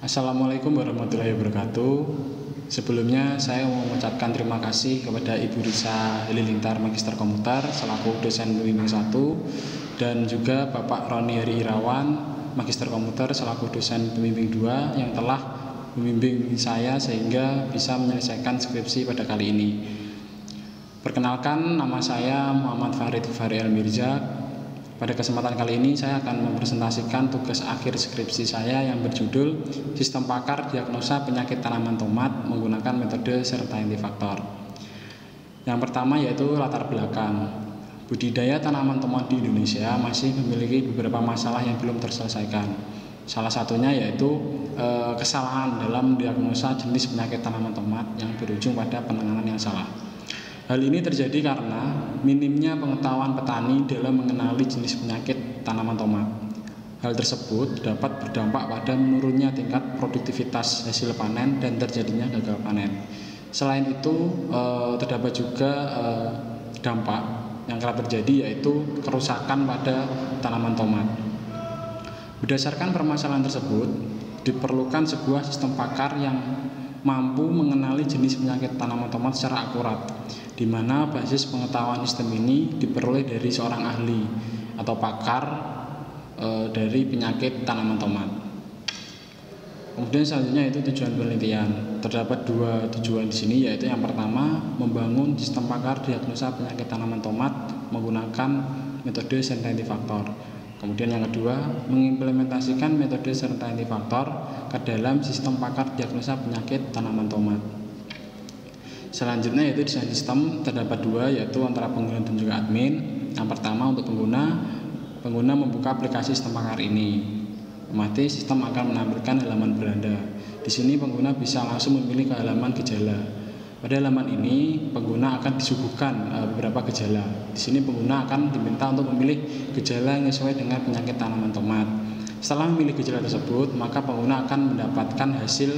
Assalamualaikum warahmatullahi wabarakatuh. Sebelumnya saya mau mengucapkan terima kasih kepada Ibu Risa Halilintar Magister Komputer selaku dosen pembimbing 1 dan juga Bapak Roni Hari Irawan Magister Komputer selaku dosen pembimbing 2 yang telah membimbing saya sehingga bisa menyelesaikan skripsi pada kali ini. Perkenalkan, nama saya Muhammad Farid Fahri Mirza. Pada kesempatan kali ini saya akan mempresentasikan tugas akhir skripsi saya yang berjudul Sistem Pakar Diagnosa Penyakit Tanaman Tomat menggunakan metode Certainty Factor. Yang pertama yaitu latar belakang. Budidaya tanaman tomat di Indonesia masih memiliki beberapa masalah yang belum terselesaikan. Salah satunya yaitu kesalahan dalam diagnosa jenis penyakit tanaman tomat yang berujung pada penanganan yang salah. Hal ini terjadi karena minimnya pengetahuan petani dalam mengenali jenis penyakit tanaman tomat. Hal tersebut dapat berdampak pada menurunnya tingkat produktivitas hasil panen dan terjadinya gagal panen. Selain itu, terdapat juga dampak yang kerap terjadi yaitu kerusakan pada tanaman tomat. Berdasarkan permasalahan tersebut, diperlukan sebuah sistem pakar yang mampu mengenali jenis penyakit tanaman tomat secara akurat, di mana basis pengetahuan sistem ini diperoleh dari seorang ahli atau pakar dari penyakit tanaman tomat. Kemudian selanjutnya itu tujuan penelitian. Terdapat dua tujuan di sini, yaitu yang pertama membangun sistem pakar diagnosa penyakit tanaman tomat menggunakan metode Certainty Factor. Kemudian yang kedua, mengimplementasikan metode Certainty Factor ke dalam sistem pakar diagnosa penyakit tanaman tomat. Selanjutnya yaitu desain sistem, terdapat dua, yaitu antara pengguna dan juga admin. Yang pertama untuk pengguna membuka aplikasi sistem pakar ini. Otomatis sistem akan menampilkan halaman beranda. Di sini pengguna bisa langsung memilih ke halaman gejala. Pada halaman ini pengguna akan disuguhkan beberapa gejala. Di sini pengguna akan diminta untuk memilih gejala yang sesuai dengan penyakit tanaman tomat. Setelah memilih gejala tersebut, maka pengguna akan mendapatkan hasil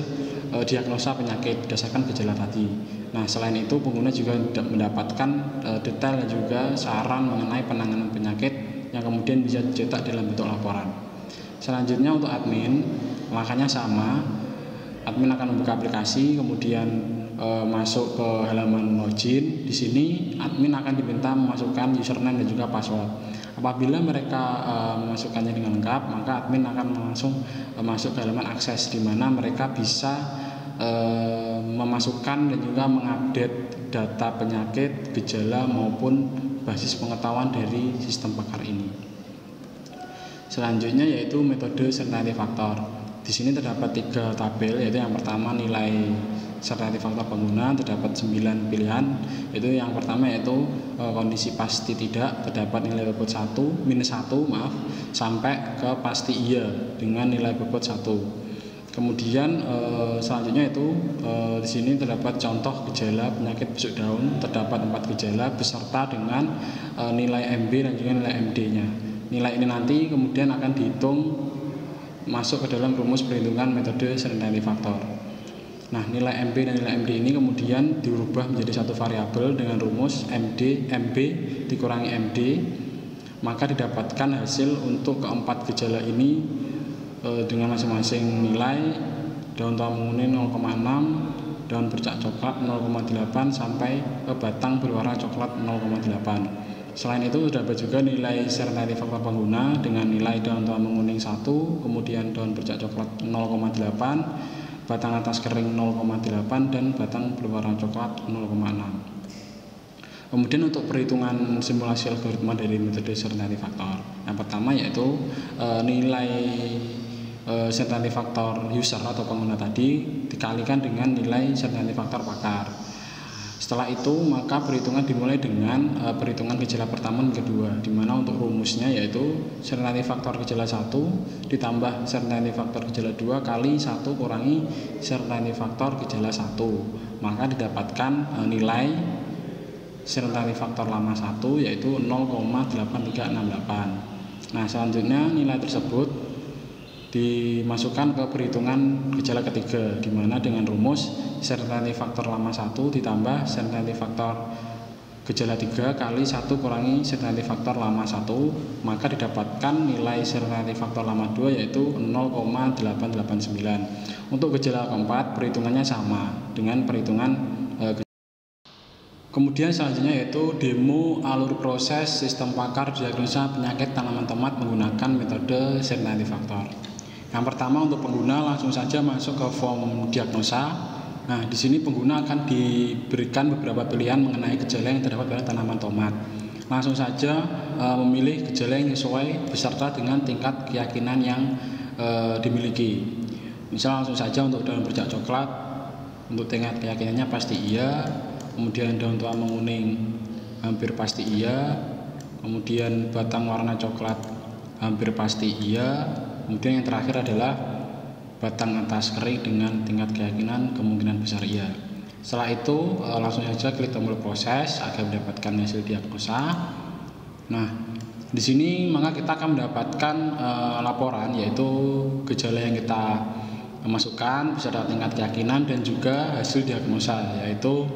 diagnosa penyakit berdasarkan gejala tadi. Nah, selain itu pengguna juga mendapatkan detail dan juga saran mengenai penanganan penyakit yang kemudian bisa dicetak dalam bentuk laporan. Selanjutnya untuk admin, langkahnya sama. Admin akan membuka aplikasi, kemudian masuk ke halaman login. Di sini admin akan diminta memasukkan username dan juga password. Apabila mereka memasukkannya dengan lengkap, maka admin akan langsung masuk ke halaman akses, di mana mereka bisa memasukkan dan juga mengupdate data penyakit, gejala maupun basis pengetahuan dari sistem pakar ini. Selanjutnya yaitu metode Certainty Factor. Di sini terdapat 3 tabel, yaitu yang pertama nilai Certainty Factor pengguna, terdapat 9 pilihan. Yaitu yang pertama yaitu kondisi pasti tidak, terdapat nilai bobot -1 sampai ke pasti iya dengan nilai bobot 1. Kemudian selanjutnya itu di sini terdapat contoh gejala penyakit busuk daun, terdapat 4 gejala beserta dengan nilai MB dan juga nilai MD-nya. Nilai ini nanti kemudian akan dihitung masuk ke dalam rumus perhitungan metode Certainty Factor. Nah, nilai MB dan nilai MD ini kemudian dirubah menjadi satu variabel dengan rumus MB dikurangi MD, maka didapatkan hasil untuk keempat gejala ini dengan masing-masing nilai daun tua menguning 0,6, daun bercak coklat 0,8 sampai batang berwarna coklat 0,8. Selain itu terdapat juga nilai Certainty Factor pengguna dengan nilai daun tua menguning 1, kemudian daun bercak coklat 0,8, batang atas kering 0,8 dan batang berwarna coklat 0,6. Kemudian untuk perhitungan simulasi algoritma dari metode Certainty Factor, yang pertama yaitu nilai Certainty Factor user atau pengguna tadi dikalikan dengan nilai Certainty Factor pakar. Setelah itu maka perhitungan dimulai dengan perhitungan gejala pertama dan kedua, di mana untuk rumusnya yaitu Certainty Factor gejala 1 ditambah Certainty Factor gejala 2 kali 1 kurangi Certainty Factor gejala 1, maka didapatkan nilai Certainty Factor lama 1 yaitu 0,8368. Nah, selanjutnya nilai tersebut dimasukkan ke perhitungan gejala ketiga, di mana dengan rumus Certainty Factor lama 1 ditambah Certainty Factor gejala 3 kali 1 kurangi certainty faktor lama 1, maka didapatkan nilai certainty faktor lama 2 yaitu 0,889. Untuk gejala keempat perhitungannya sama dengan perhitungan Kemudian selanjutnya yaitu demo alur proses sistem pakar diagnosa penyakit tanaman tomat menggunakan metode certainty faktor. Yang pertama, untuk pengguna langsung saja masuk ke form diagnosa. Nah, di sini pengguna akan diberikan beberapa pilihan mengenai gejala yang terdapat pada tanaman tomat. Langsung saja memilih gejala yang sesuai beserta dengan tingkat keyakinan yang dimiliki. Misal langsung saja untuk daun bercak coklat, untuk tingkat keyakinannya pasti iya. Kemudian daun tua menguning hampir pasti iya. Kemudian batang warna coklat hampir pasti iya. Kemudian yang terakhir adalah batang atas kering dengan tingkat keyakinan kemungkinan besar iya. Setelah itu langsung saja klik tombol proses agar mendapatkan hasil diagnosa. Nah, di sini maka kita akan mendapatkan laporan yaitu gejala yang kita masukkan beserta tingkat keyakinan dan juga hasil diagnosa, yaitu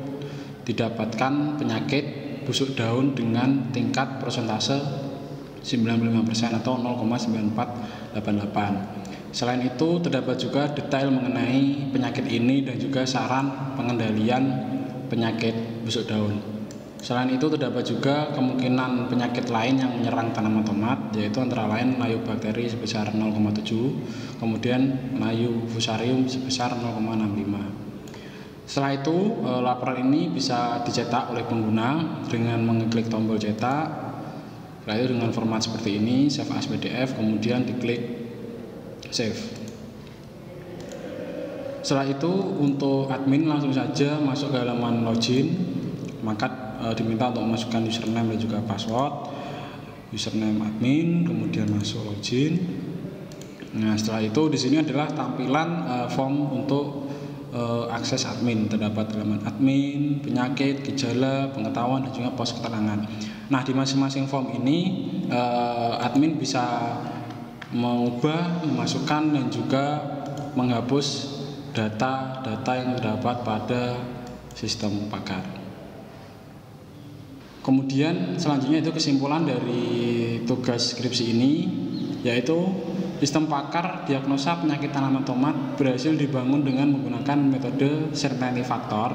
didapatkan penyakit busuk daun dengan tingkat persentase 95% atau 0,9488. Selain itu terdapat juga detail mengenai penyakit ini dan juga saran pengendalian penyakit busuk daun. Selain itu terdapat juga kemungkinan penyakit lain yang menyerang tanaman tomat, yaitu antara lain layu bakteri sebesar 0,7, kemudian layu fusarium sebesar 0,65. Setelah itu laporan ini bisa dicetak oleh pengguna dengan mengklik tombol cetak, lalu dengan format seperti ini, save as PDF, kemudian diklik save. Setelah itu untuk admin langsung saja masuk ke halaman login, maka diminta untuk memasukkan username dan juga password. Username admin, kemudian masuk login. Nah, setelah itu di sini adalah tampilan form untuk akses admin. Terdapat halaman admin, penyakit, gejala, pengetahuan dan juga pos keterangan. Nah, di masing-masing form ini admin bisa mengubah, memasukkan dan juga menghapus data-data yang terdapat pada sistem pakar. Kemudian selanjutnya itu kesimpulan dari tugas skripsi ini, yaitu sistem pakar diagnosa penyakit tanaman tomat berhasil dibangun dengan menggunakan metode certainty faktor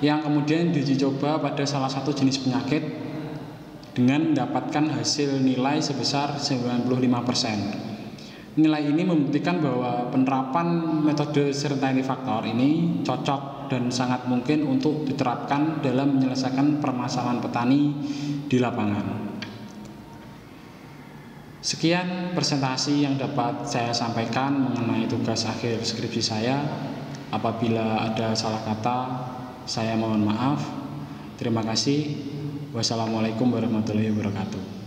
yang kemudian diuji coba pada salah satu jenis penyakit dengan mendapatkan hasil nilai sebesar 95%. Nilai ini membuktikan bahwa penerapan metode certainty faktor ini cocok dan sangat mungkin untuk diterapkan dalam menyelesaikan permasalahan petani di lapangan. Sekian presentasi yang dapat saya sampaikan mengenai tugas akhir skripsi saya. Apabila ada salah kata, saya mohon maaf. Terima kasih. Wassalamualaikum warahmatullahi wabarakatuh.